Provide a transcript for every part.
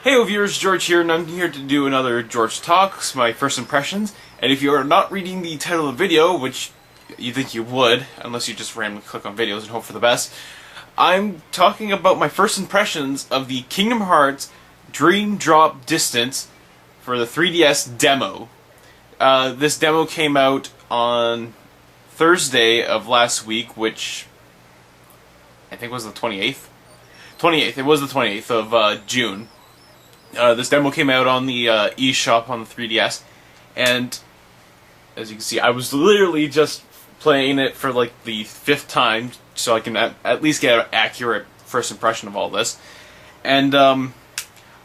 Hey viewers, George here, and I'm here to do another George Talks, my first impressions. And if you are not reading the title of the video, which you think you would, unless you just randomly click on videos and hope for the best, I'm talking about my first impressions of the Kingdom Hearts Dream Drop Distance for the 3DS demo. This demo came out on Thursday of last week, which I think was the 28th. It was the 28th of June. This demo came out on the eShop on the 3DS, and as you can see, I was literally just playing it for like the 5th time, so I can at least get an accurate first impression of all this. And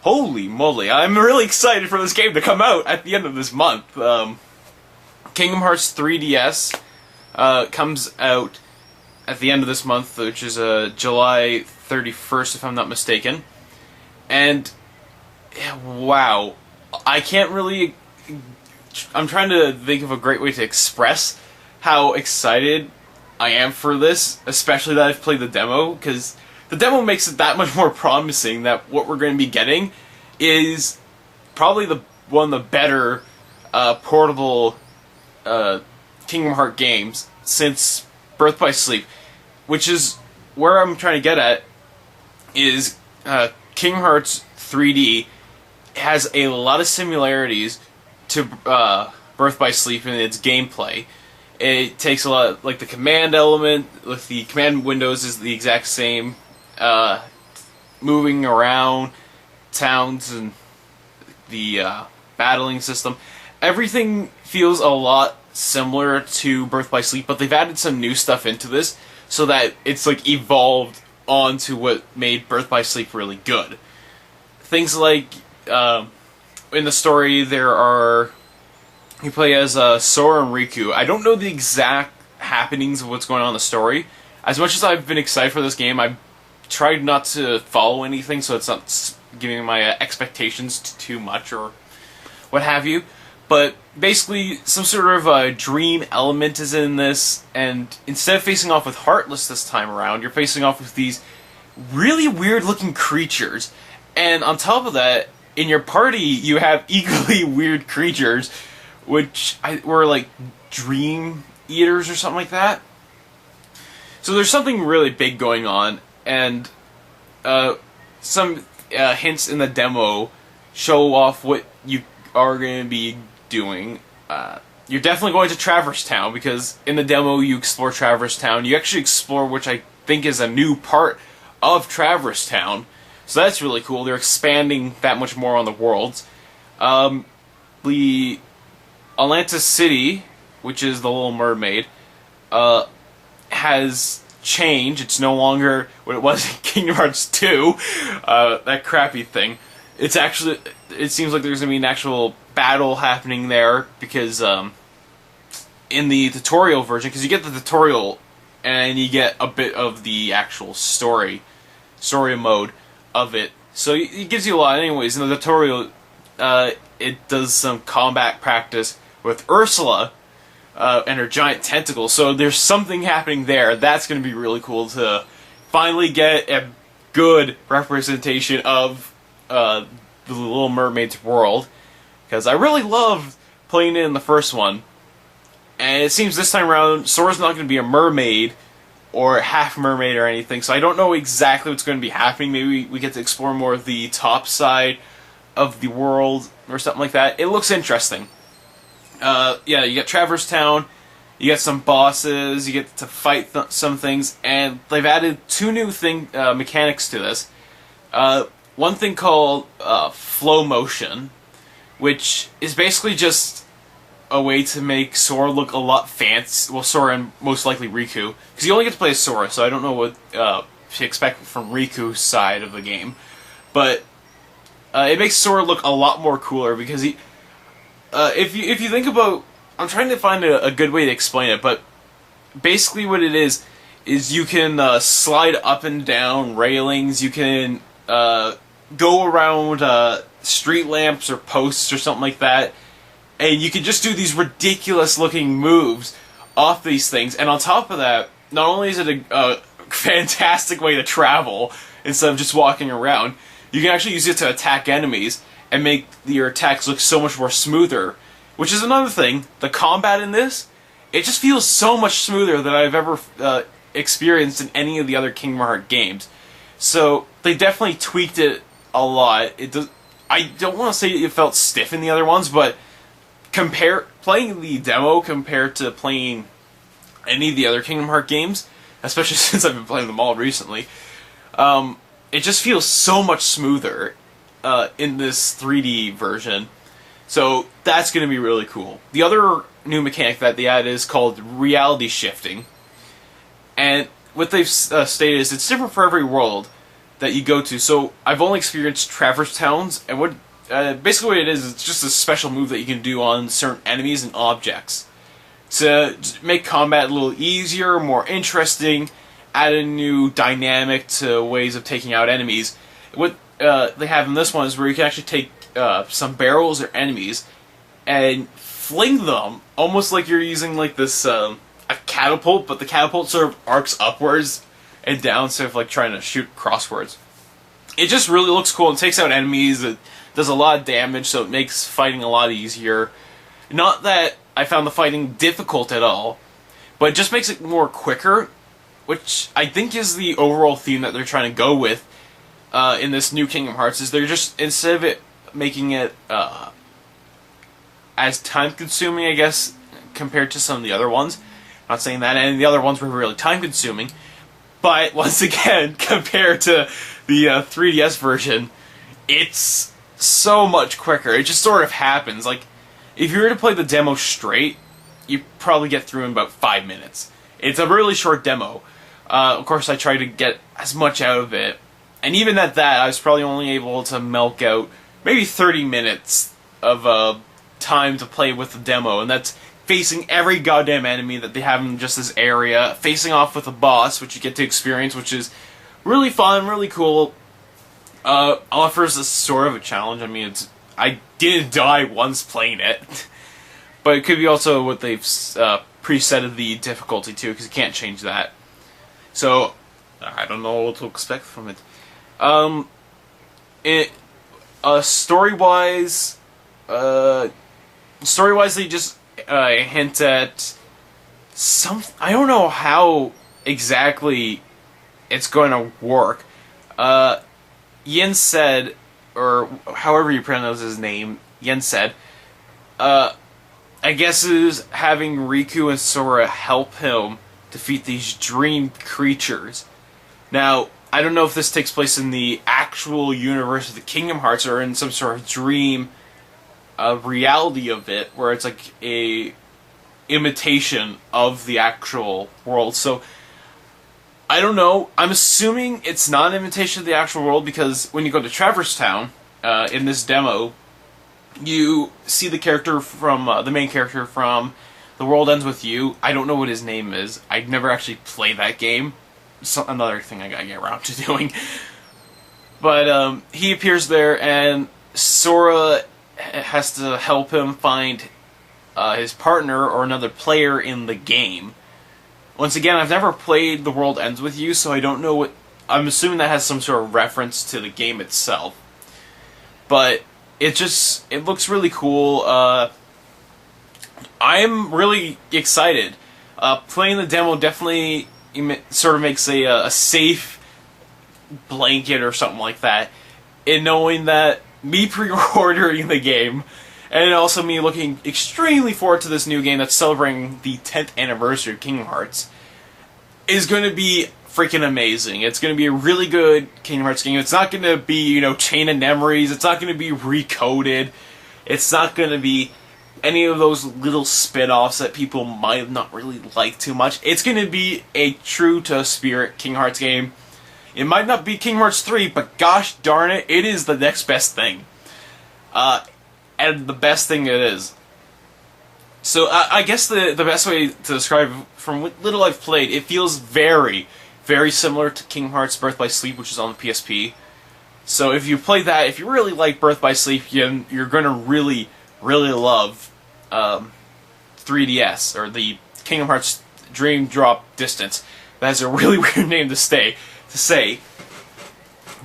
holy moly, I'm really excited for this game to come out at the end of this month. Kingdom Hearts 3DS comes out at the end of this month, which is July 31st, if I'm not mistaken. And wow, I'm trying to think of a great way to express how excited I am for this, especially that I've played the demo, because the demo makes it that much more promising that what we're going to be getting is probably one of the better portable Kingdom Hearts games since Birth by Sleep, which is where I'm trying to get at. Is Kingdom Hearts 3D has a lot of similarities to Birth by Sleep in its gameplay. It takes a lot, like the command element, with the command windows is the exact same, moving around towns and the battling system. Everything feels a lot similar to Birth by Sleep, but they've added some new stuff into this so that it's like evolved onto what made Birth by Sleep really good. Things like in the story you play as Sora and Riku. I don't know the exact happenings of what's going on in the story. As much as I've been excited for this game, I've tried not to follow anything so it's not giving my expectations too much or what have you. But basically, some sort of dream element is in this, and instead of facing off with Heartless this time around, you're facing off with these really weird-looking creatures. And on top of that, in your party, you have equally weird creatures, which were like dream eaters or something like that. So there's something really big going on, and some hints in the demo show off what you are going to be doing. You're definitely going to Traverse Town, because in the demo you explore Traverse Town. You actually explore, which I think is a new part of Traverse Town. So that's really cool. They're expanding that much more on the worlds. The Atlantis City, which is the Little Mermaid, has changed. It's no longer what it was in Kingdom Hearts 2, that crappy thing. It seems like there's going to be an actual battle happening there, because in the tutorial version, because you get the tutorial and you get a bit of the actual story mode of it, so it gives you a lot. Anyways, in the tutorial, it does some combat practice with Ursula and her giant tentacles, so there's something happening there. That's going to be really cool to finally get a good representation of the Little Mermaid's world, because I really loved playing it in the first one, and it seems this time around Sora's not going to be a mermaid or half mermaid or anything, so I don't know exactly what's going to be happening. Maybe we get to explore more of the top side of the world or something like that. It looks interesting. Yeah, you got Traverse Town, you get some bosses, you get to fight some things, and they've added 2 new mechanics to this. One thing called flow motion, which is basically just a way to make Sora look a lot fancy. Well, Sora and most likely Riku, because you only get to play as Sora, so I don't know what to expect from Riku's side of the game. But it makes Sora look a lot more cooler, because he, if you think about, I'm trying to find a good way to explain it, but basically what it is you can slide up and down railings, you can go around street lamps or posts or something like that, and you can just do these ridiculous looking moves off these things. And on top of that, not only is it a fantastic way to travel instead of just walking around, you can actually use it to attack enemies and make your attacks look so much more smoother. Which is another thing, the combat in this, it just feels so much smoother than I've ever experienced in any of the other Kingdom Hearts games. So they definitely tweaked it a lot. I don't want to say it felt stiff in the other ones, but playing the demo compared to playing any of the other Kingdom Hearts games, especially since I've been playing them all recently, it just feels so much smoother in this 3D version. So that's going to be really cool. The other new mechanic that they added is called reality shifting. And what they've stated is it's different for every world that you go to. So I've only experienced Traverse Towns, and what basically what it is, it's just a special move that you can do on certain enemies and objects to make combat a little easier, more interesting, add a new dynamic to ways of taking out enemies. What they have in this one is where you can actually take some barrels or enemies and fling them, almost like you're using like this a catapult, but the catapult sort of arcs upwards and down, instead of like trying to shoot crosswards. It just really looks cool and takes out enemies. It does a lot of damage, so it makes fighting a lot easier. Not that I found the fighting difficult at all, but it just makes it more quicker, which I think is the overall theme that they're trying to go with in this new Kingdom Hearts. Is they're just, instead of it making it as time-consuming, I guess, compared to some of the other ones. Not saying that any of the other ones were really time-consuming, but once again, compared to the 3DS version, it's so much quicker. It just sort of happens. Like, if you were to play the demo straight, you probably get through in about 5 minutes. It's a really short demo. Of course, I tried to get as much out of it, and even at that, I was probably only able to milk out maybe 30 minutes of time to play with the demo, and that's facing every goddamn enemy that they have in just this area, facing off with a boss, which you get to experience, which is really fun, really cool. Offers a sort of a challenge. I mean, I didn't die once playing it, but it could be also what they've presetted the difficulty to, because you can't change that. So I don't know what to expect from it. Story-wise, they just hint at some. I don't know how exactly it's going to work. Yen said, or however you pronounce his name, Yen said, I guess is having Riku and Sora help him defeat these dream creatures. Now, I don't know if this takes place in the actual universe of the Kingdom Hearts or in some sort of dream reality of it, where it's like a imitation of the actual world. So, I don't know. I'm assuming it's not an imitation of the actual world, because when you go to Traverse Town, in this demo, you see the character from, the main character from The World Ends With You. I don't know what his name is. I've never actually played that game. So, another thing I gotta get around to doing. But, he appears there, and Sora has to help him find his partner or another player in the game. Once again, I've never played The World Ends With You, so I don't know what. I'm assuming that has some sort of reference to the game itself. But it looks really cool. I'm really excited. Playing the demo definitely sort of makes a safe blanket or something like that, in knowing that me pre-ordering the game, and also me looking extremely forward to this new game that's celebrating the 10th anniversary of Kingdom Hearts, is going to be freaking amazing. It's going to be a really good Kingdom Hearts game. It's not going to be, Chain of Memories. It's not going to be recoded. It's not going to be any of those little spin-offs that people might not really like too much. It's going to be a true-to-spirit Kingdom Hearts game. It might not be Kingdom Hearts 3, but gosh darn it, it is the next best thing. And the best thing it is. So I guess the best way to describe it, from what little I've played, it feels very, very similar to Kingdom Hearts Birth by Sleep, which is on the PSP. So if you play that, if you really like Birth by Sleep, you're going to really, really love 3DS, or the Kingdom Hearts Dream Drop Distance. That's a really weird name to say.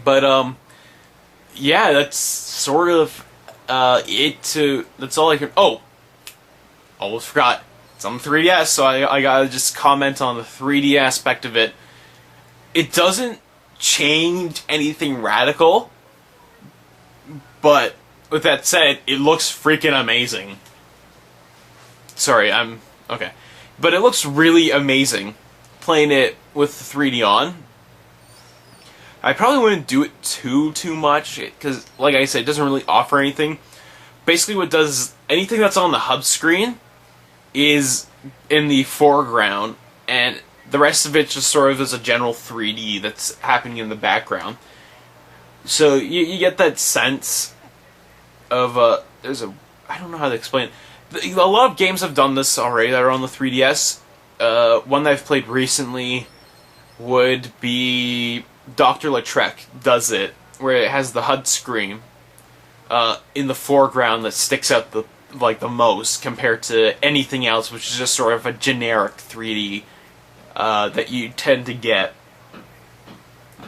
But yeah, that's sort of that's all I can. Oh, almost forgot. It's on the 3DS, so I gotta just comment on the 3D aspect of it. It doesn't change anything radical, but with that said, it looks freaking amazing. Sorry, okay. But it looks really amazing playing it with the 3D on. I probably wouldn't do it too much, because, like I said, it doesn't really offer anything. Basically what it does is, anything that's on the hub screen is in the foreground, and the rest of it just sort of is a general 3D that's happening in the background. So you get that sense of, I don't know how to explain it. A lot of games have done this already that are on the 3DS. One that I've played recently would be Dr. Lautrec does it, where it has the HUD screen in the foreground that sticks out the most compared to anything else, which is just sort of a generic 3D that you tend to get.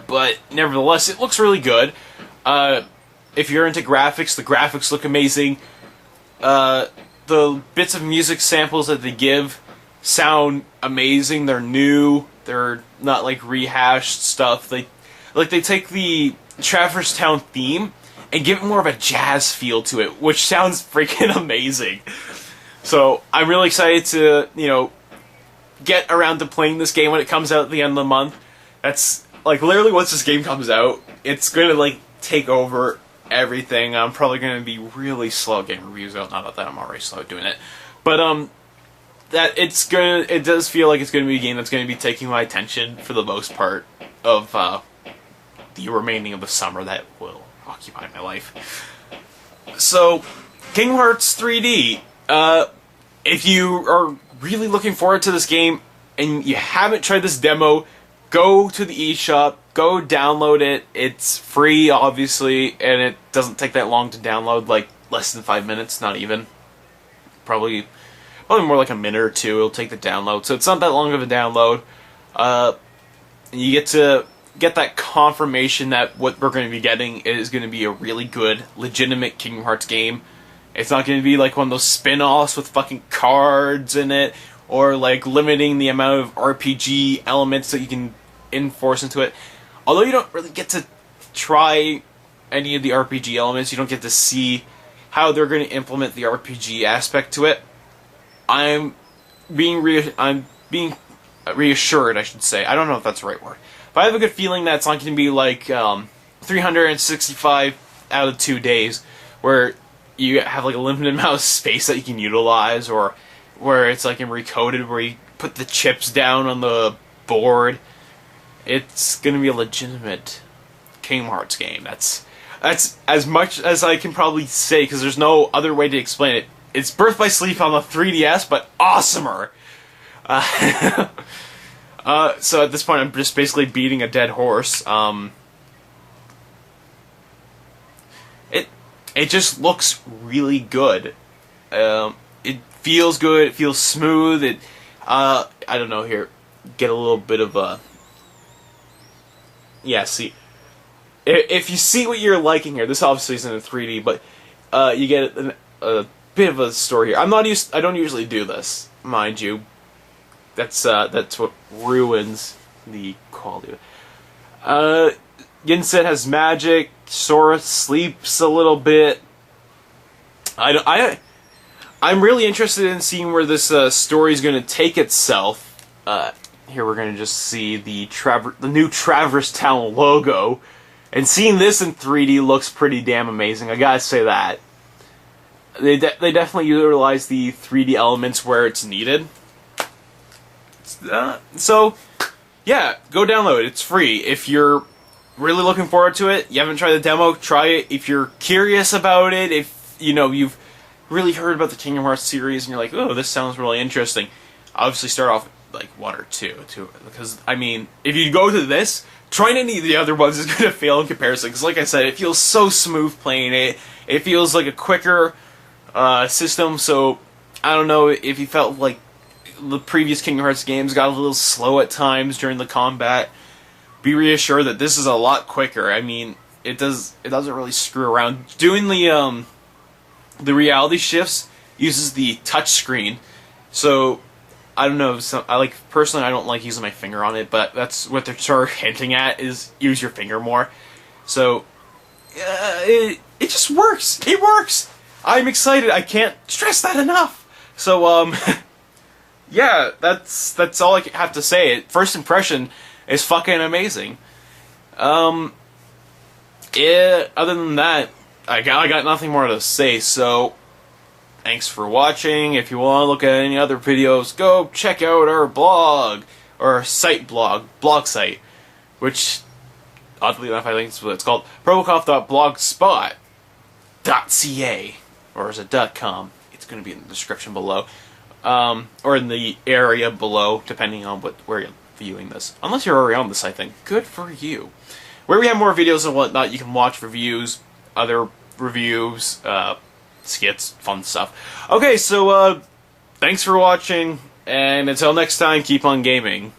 But nevertheless, it looks really good. If you're into graphics, the graphics look amazing. The bits of music samples that they give sound amazing. They're new. They're not like rehashed stuff. They take the Traverse Town theme and give it more of a jazz feel to it, which sounds freaking amazing. So I'm really excited to, get around to playing this game when it comes out at the end of the month. That's literally once this game comes out, it's gonna take over everything. I'm probably gonna be really slow getting reviews out. Not that I'm already slow at doing it, but it does feel like it's gonna be a game that's gonna be taking my attention for the most part of the remaining of the summer that will occupy my life. So, Kingdom Hearts 3D. If you are really looking forward to this game and you haven't tried this demo, go to the eShop, go download it. It's free, obviously, and it doesn't take that long to download, less than 5 minutes, not even. Probably more like a minute or two it'll take the download, so it's not that long of a download. You get to get that confirmation that what we're going to be getting is going to be a really good, legitimate Kingdom Hearts game. It's not going to be like one of those spin-offs with fucking cards in it, or limiting the amount of RPG elements that you can enforce into it. Although you don't really get to try any of the RPG elements, you don't get to see how they're going to implement the RPG aspect to it. I'm being reassured, I should say. I don't know if that's the right word. But I have a good feeling that it's not going to be 365 out of 2 days, where you have a limited amount of space that you can utilize, or where it's in Recoded, where you put the chips down on the board. It's going to be a legitimate Kingdom Hearts game. That's as much as I can probably say, because there's no other way to explain it. It's Birth by Sleep on the 3DS, but awesomer. So at this point, I'm just basically beating a dead horse. It just looks really good. It feels good. It feels smooth. I don't know. Here, get a little bit of a. Yeah, see. If you see what you're liking here, this obviously isn't in 3D, but you get a bit of a story here. I don't usually do this, mind you. That's what ruins the quality of it. Yinset has magic. Sora sleeps a little bit. I'm really interested in seeing where this story is going to take itself. Here we're going to just see the new Traverse Town logo, and seeing this in 3D looks pretty damn amazing. I gotta say that. They definitely utilize the 3D elements where it's needed. So, yeah, go download it. It's free. If you're really looking forward to it, you haven't tried the demo, try it. If you're curious about it, if you've really heard about the Kingdom Hearts series and you're like, oh, this sounds really interesting, obviously start off with 1 or 2, because if you go to this, trying any of the other ones is going to fail in comparison, because like I said, it feels so smooth playing it. It feels like a quicker system, so I don't know if you felt like the previous Kingdom Hearts games got a little slow at times during the combat. Be reassured that this is a lot quicker. it doesn't really screw around. Doing the reality shifts uses the touch screen, so I don't know. Personally, I don't like using my finger on it, but that's what they're sort of hinting at, is use your finger more. So it just works. It works. I'm excited. I can't stress that enough. So yeah, that's all I have to say. First impression is fucking amazing. Yeah, other than that, I got nothing more to say, so thanks for watching. If you want to look at any other videos, go check out our blog, or blog site, which, oddly enough, I think it's what it's called, probocoff.blogspot.ca, or is it .com? It's going to be in the description below, or in the area below, depending on where you're viewing this. Unless you're already on the site, then good for you. Where we have more videos and whatnot, you can watch reviews, other reviews, skits, fun stuff. Okay, so, thanks for watching, and until next time, keep on gaming.